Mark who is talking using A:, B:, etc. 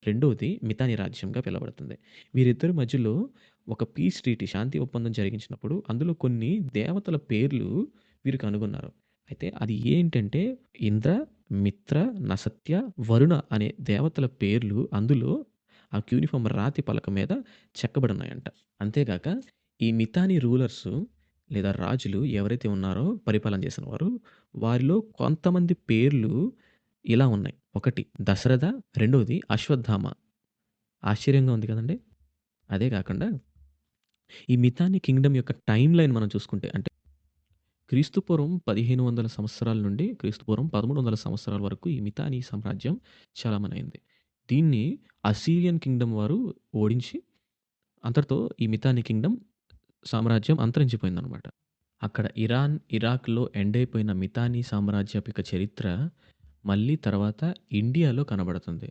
A: రెండోది మితాని రాజ్యంగా పిలువబడుతుంది. వీరిద్దరి మధ్యలో ఒక పీస్ ట్రీటీ శాంతి ఒప్పందం జరిగించినప్పుడు అందులో కొన్ని దేవతల పేర్లు వీరు కనుగొన్నారు. అయితే అది ఏంటంటే ఇంద్ర, మిత్ర, నసత్య, వరుణ అనే దేవతల పేర్లు అందులో ఆ క్యూనిఫార్మ్ రాతి పలక మీద చెక్కబడున్నాయంట. అంతేగాక ఈ మితాని రూలర్సు లేదా రాజులు ఎవరైతే ఉన్నారో పరిపాలన చేసిన వారు, వారిలో కొంతమంది పేర్లు ఇలా ఉన్నాయి. ఒకటి దశరథ, రెండోది అశ్వత్థామ. ఆశ్చర్యంగా ఉంది కదండీ! అదే కాకుండా ఈ మితాని కింగ్‌డమ్ యొక్క టైమ్‌లైన్ మనం చూసుకుంటే అంటే క్రీస్తుపూర్వం 1500 సంవత్సరాల నుండి క్రీస్తుపూర్వం 1300 సంవత్సరాల వరకు ఈ మితానీ సామ్రాజ్యం చలామణైంది. దీన్ని అస్సీరియన్ కింగ్‌డమ్ వారు ఓడించి అంతటితో ఈ మితానీ కింగ్‌డమ్ సామ్రాజ్యం అంతరించిపోయిందనమాట. అక్కడ ఇరాన్, ఇరాక్‌లో ఎండ్ అయిపోయిన మితానీ సామ్రాజ్యపు యొక్క చరిత్ర మళ్ళీ తర్వాత ఇండియాలో కనబడుతుంది.